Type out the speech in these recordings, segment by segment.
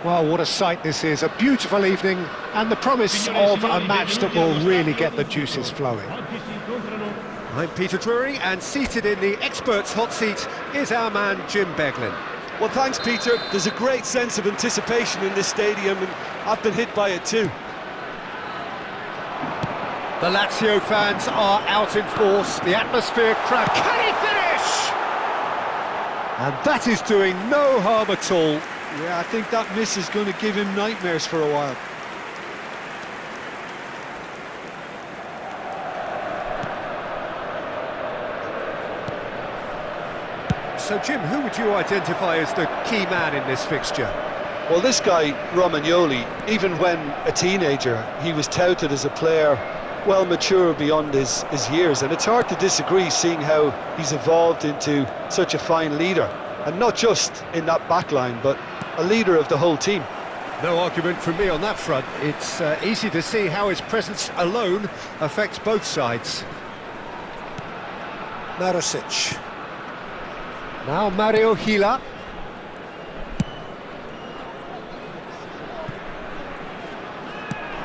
Well, what a sight this is, a beautiful evening and the promise of a match that will really get the juices flowing. I'm Peter Drury, and seated in the experts' hot seat is our man Jim Beglin. Well, thanks, Peter. There's a great sense of anticipation in this stadium, and I've been hit by it too. The Lazio fans are out in force, the atmosphere crowd. Can he finish? And that is doing no harm at all. Yeah, I think that miss is going to give him nightmares for a while. So, Jim, who would you identify as the key man in this fixture? Well, this guy, Romagnoli, even when a teenager, he was touted as a player well mature beyond his years, and it's hard to disagree seeing how he's evolved into such a fine leader, and not just in that back line, but a leader of the whole team. No argument from me on that front. It's easy to see how his presence alone affects both sides. Marusic. Now Mario Gila.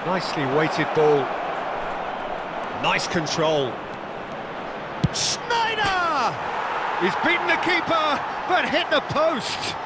Nicely weighted ball. Nice control. Sneijder! He's beaten the keeper, but hit the post.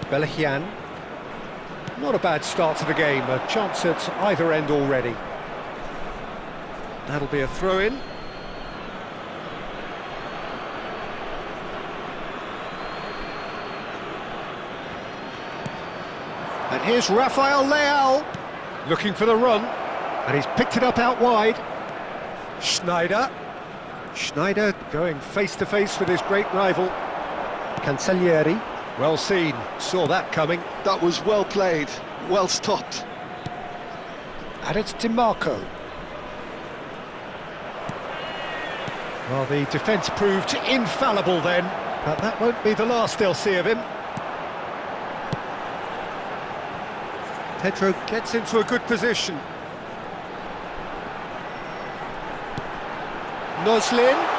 Bellechian. Not a bad start to the game, a chance at either end already. That'll be a throw-in. And here's Rafael Leao, looking for the run, and he's picked it up out wide. Sneijder. Sneijder going face-to-face with his great rival. Cancellieri. Well seen, saw that coming. That was well played, well stopped. And it's DiMarco. Well, the defence proved infallible then, but that won't be the last they'll see of him. Pedro gets into a good position. Noslin.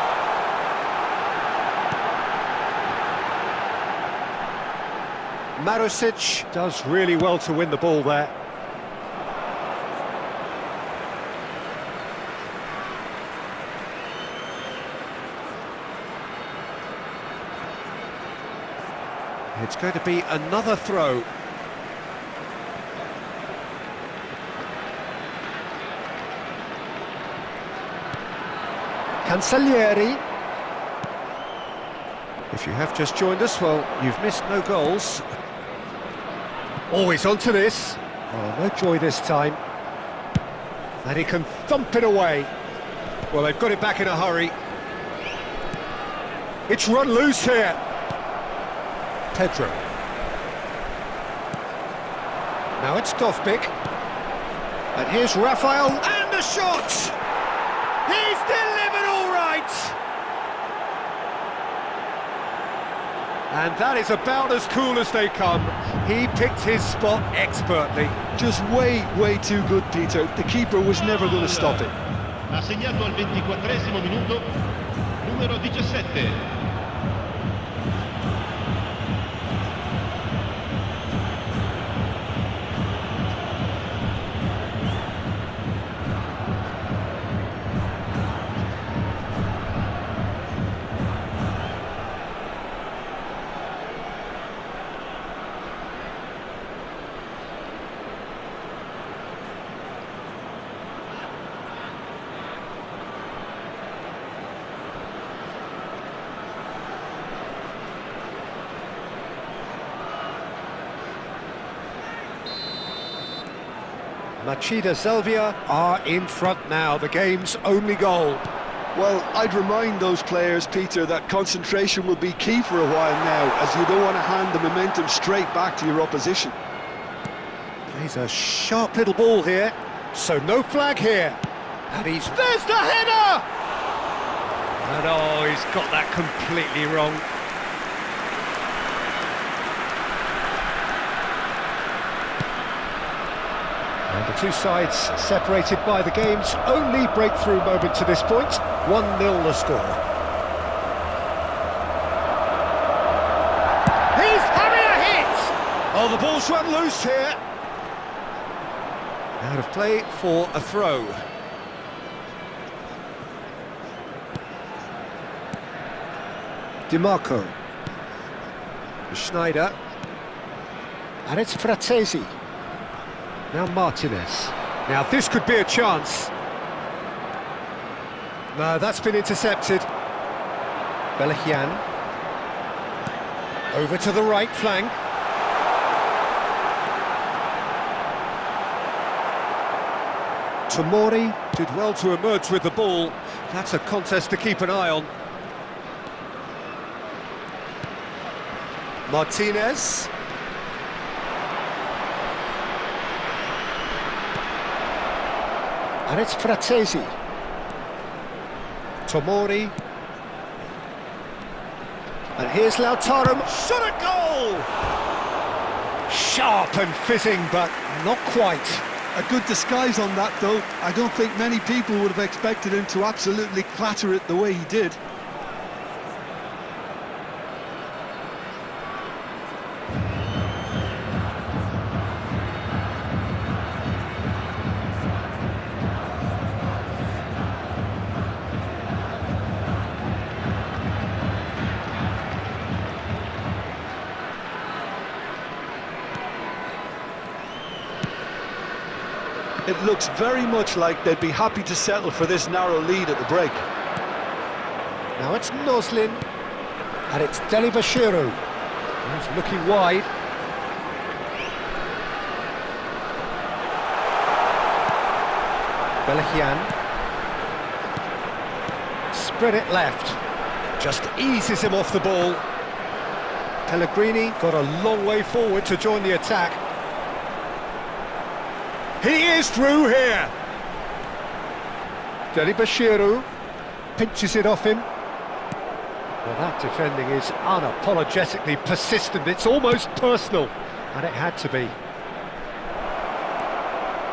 Marusic does really well to win the ball there. It's going to be another throw. Cancellieri. If you have just joined us, well, you've missed no goals. Always onto this. Oh, no joy this time. And he can thump it away. Well, they've got it back in a hurry. It's run loose here. Pedro. Now it's Dovbyk. And here's Rafael, and the shot! He's delivered all right! And that is about as cool as they come. He picked his spot expertly. Just way too good, Peter. The keeper was never going to stop it. Ha segnato al 24esimo minuto, numero 17. Machida Zelvia are in front now, the game's only goal. Well, I'd remind those players, Peter, that concentration will be key for a while now, as you don't want to hand the momentum straight back to your opposition. He's a sharp little ball here, so no flag here. And there's the header! And oh, he's got that completely wrong. And the two sides separated by the game's only breakthrough moment to this point. 1-0 the score. He's having a hit! Oh, the ball's run loose here. Out of play for a throw. Di Marco. Schneider. And it's Frattesi. Now Martinez. Now this could be a chance. No, that's been intercepted. Belachian. Over to the right flank. Tomori did well to emerge with the ball. That's a contest to keep an eye on. Martinez. And it's Frattesi. Tomori. And here's Lautaro. Shot a goal! Sharp and fizzing, but not quite. A good disguise on that, though. I don't think many people would have expected him to absolutely clatter it the way he did. It looks very much like they'd be happy to settle for this narrow lead at the break. Now it's Noslin, and it's Delibashiru. He's looking wide. Belachian. Spread it left. Just eases him off the ball. Pellegrini got a long way forward to join the attack. He is through here. Delibashiru pinches it off him. Well, that defending is unapologetically persistent. It's almost personal, and it had to be.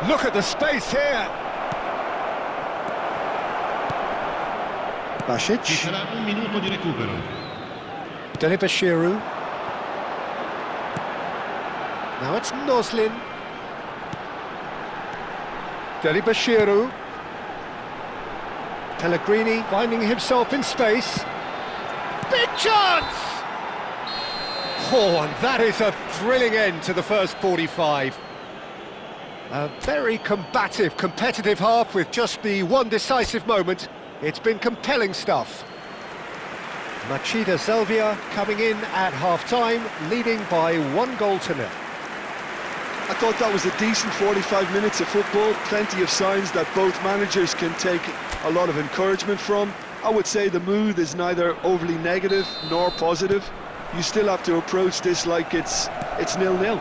Look at the space here. Ci Basic. sarà un minuto di recupero. Delibashiru. Now it's Noslin. Delibashiru. Pellegrini finding himself in space. Big chance! Oh, and that is a thrilling end to the first 45. A very combative, competitive half with just the one decisive moment. It's been compelling stuff. Machida Zelvia coming in at half-time, leading by 1-0. I thought that was a decent 45 minutes of football, plenty of signs that both managers can take a lot of encouragement from. I would say the mood is neither overly negative nor positive. You still have to approach this like it's 0-0.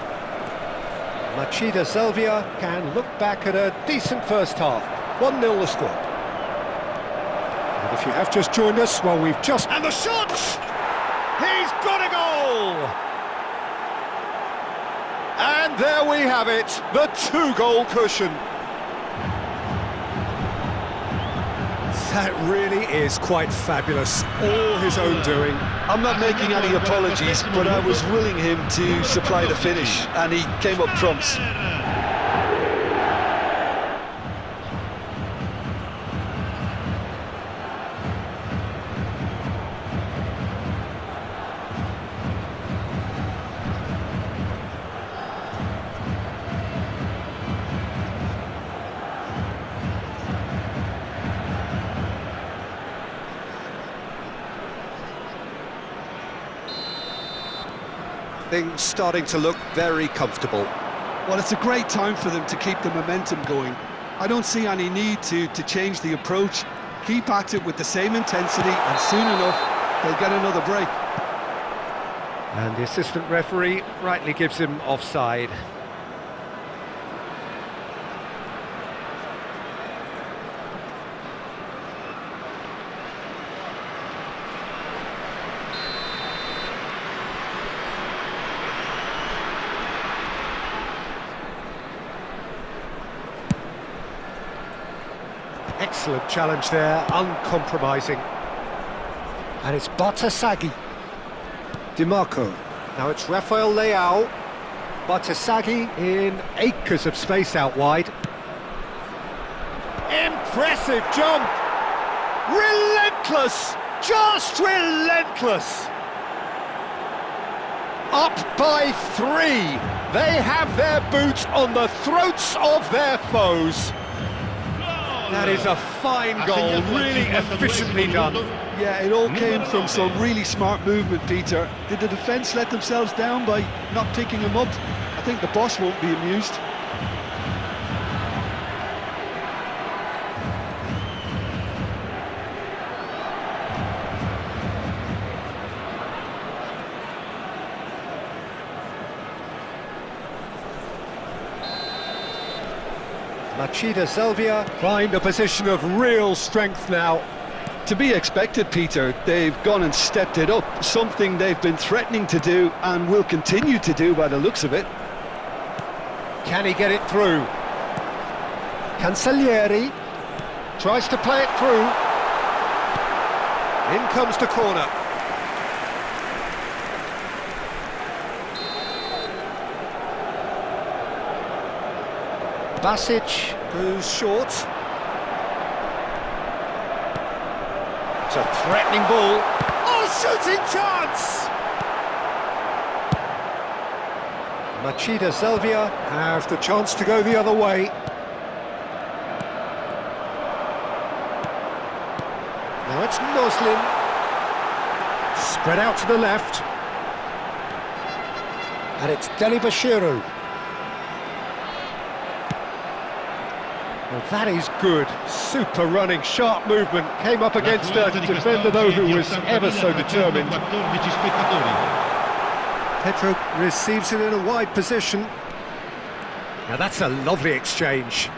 Machida Zelvia can look back at a decent first half. 1-0 the score. And if you have just joined us, well, we've just... And the shot! He's got a goal! And there we have it, the 2-goal cushion. That really is quite fabulous, all his own doing. I'm not making any apologies, but I was willing him to supply the finish, and he came up trumps. Things starting to look very comfortable. Well, it's a great time for them to keep the momentum going. I don't see any need to change the approach. Keep at it with the same intensity, and soon enough, they'll get another break. And the assistant referee rightly gives him offside. Excellent challenge there, uncompromising. And it's Bartasaghi. Dimarco. Now it's Rafael Leao. Bartasaghi in acres of space out wide. Impressive jump! Relentless! Just relentless! Up by 3. They have their boots on the throats of their foes. That is a fine goal, really efficiently done. Yeah, it all came from some really smart movement, Peter. Did the defence let themselves down by not picking him up? I think the boss won't be amused. Machida Selvia find a position of real strength now. To be expected, Peter. They've gone and stepped it up, something they've been threatening to do and will continue to do by the looks of it. Can he get it through? Cancellieri tries to play it through. In comes the corner. Basic goes short. It's a threatening ball. Oh, shooting chance! Machida Selvia have the chance to go the other way. Now it's Noslin. Spread out to the left. And it's Delibashiru. Well, that is good. Super running, sharp movement. Came up against a defender, though, who was ever so determined. Petro receives it in a wide position. Now that's a lovely exchange.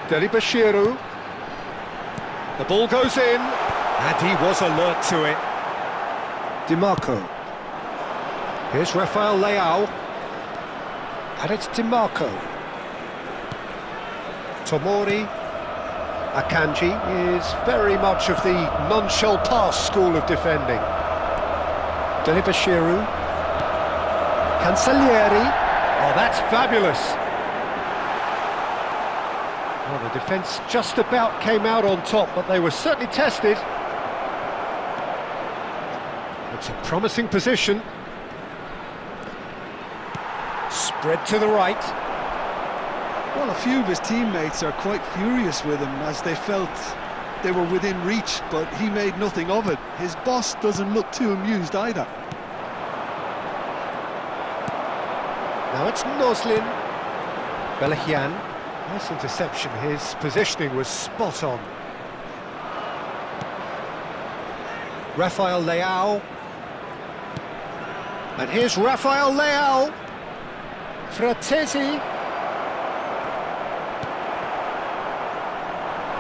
Delibashiru. The ball goes in, and he was alert to it. Dimarco. Here's Rafael Leao. And it's Dimarco. Tomori. Akanji is very much of the none-shall-pass school of defending. Delibashiru. Cancellieri. Oh, that's fabulous. Well, the defence just about came out on top, but they were certainly tested. It's a promising position. Spread to the right. Well, a few of his teammates are quite furious with him as they felt they were within reach, but he made nothing of it. His boss doesn't look too amused either. Now it's Noslin. Belahian. Nice interception. His positioning was spot on. Rafael Leao. And here's Rafael Leao. Fratesi.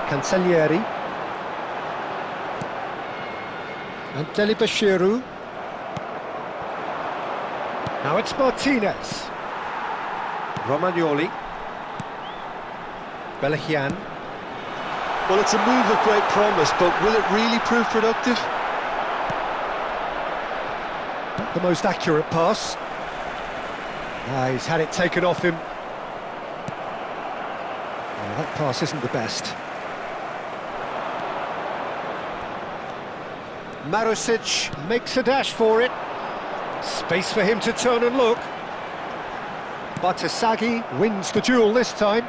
Cancellieri. And Delibashiru. Now it's Martinez. Romagnoli. Belahian. Well, it's a move of great promise, but will it really prove productive? Not the most accurate pass. He's had it taken off him. Oh, that pass isn't the best. Marusic makes a dash for it. Space for him to turn and look. Bartasaghi wins the duel this time.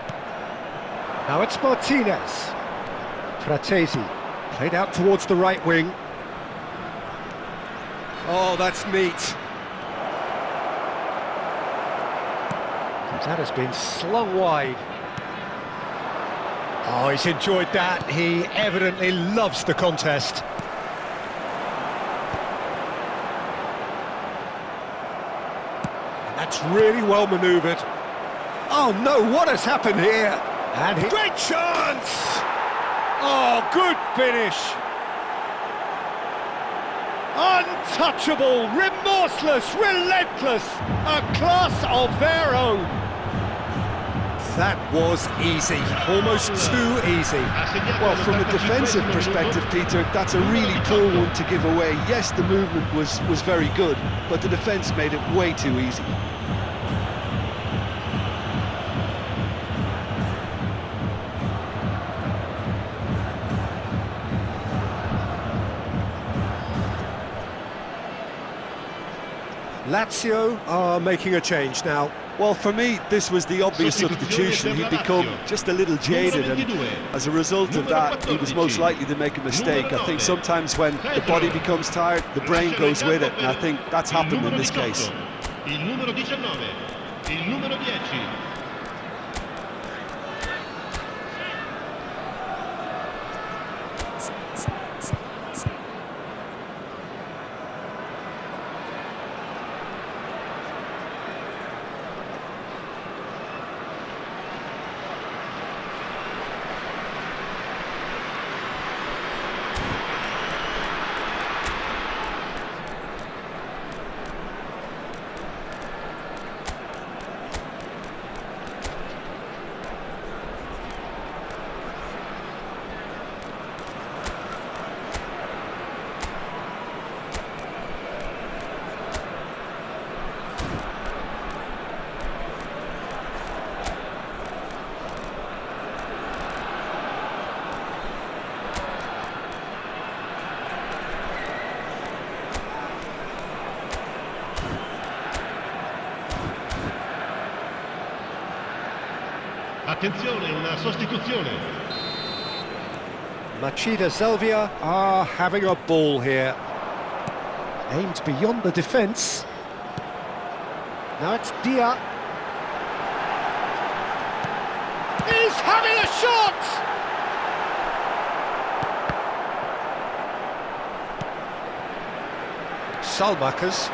Now it's Martinez. Fratesi played out towards the right wing. Oh, that's neat. That has been slung wide. Oh, he's enjoyed that. He evidently loves the contest. And that's really well manoeuvred. Oh no, what has happened here? And great chance! Oh, good finish. Untouchable, remorseless, relentless, a class of their own. That was easy, almost too easy. Well, from a defensive perspective, Peter, that's a really poor one to give away. Yes, the movement was very good, but the defence made it way too easy. Lazio are making a change now. Well, for me, this was the obvious substitution. He'd become just a little jaded, and as a result of that, he was most likely to make a mistake. I think sometimes when the body becomes tired, the brain goes with it, and I think that's happened in this case. Il numero 19, il numero 10. Attenzione, una sostituzione. Machida Zelvia are having a ball here. Aimed beyond the defence. Now it's Dia. He's having a shot! Salmakas.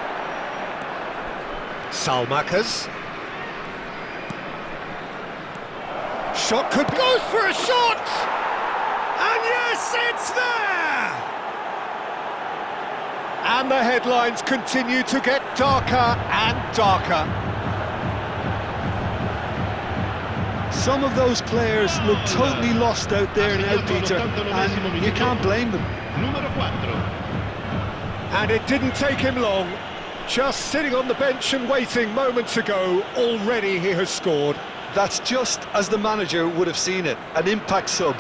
Shot could go for a shot! And yes, it's there! And the headlines continue to get darker and darker. Some of those players look totally lost out there now, Peter, and you can't blame them. Numero 4. And it didn't take him long. Just sitting on the bench and waiting moments ago, already he has scored. That's just as the manager would have seen it, an impact sub.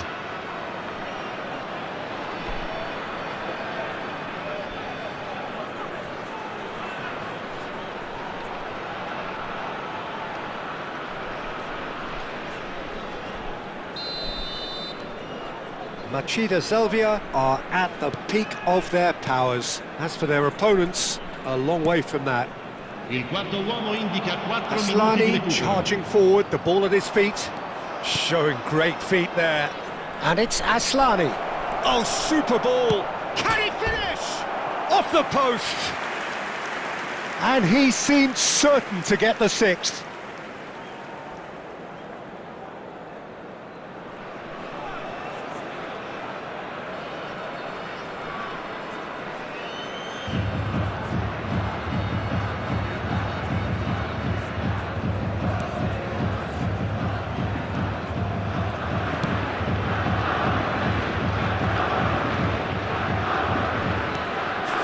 Machida Zelvia are at the peak of their powers. As for their opponents, a long way from that. Il quarto uomo indica 4 minuti di Aslani recupero. charging forward, the ball at his feet, showing great feet there. And it's Aslani. Oh, super ball! Can he finish? Off the post! And he seemed certain to get the sixth.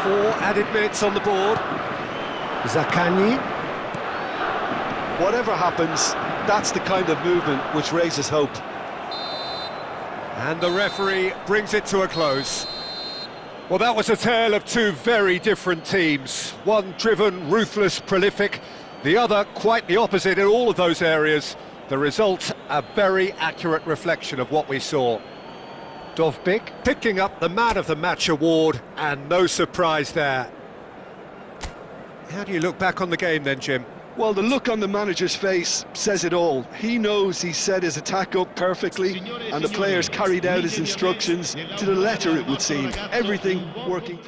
Four added minutes on the board. Zaccagni. Whatever happens, that's the kind of movement which raises hope. And the referee brings it to a close. Well, that was a tale of two very different teams. One driven, ruthless, prolific. The other quite the opposite in all of those areas. The result, a very accurate reflection of what we saw. Dovbyk picking up the Man of the Match award, and no surprise there. How do you look back on the game then, Jim? Well, the look on the manager's face says it all. He knows he set his attack up perfectly, and the players carried out his instructions to the letter, it would seem. Everything working.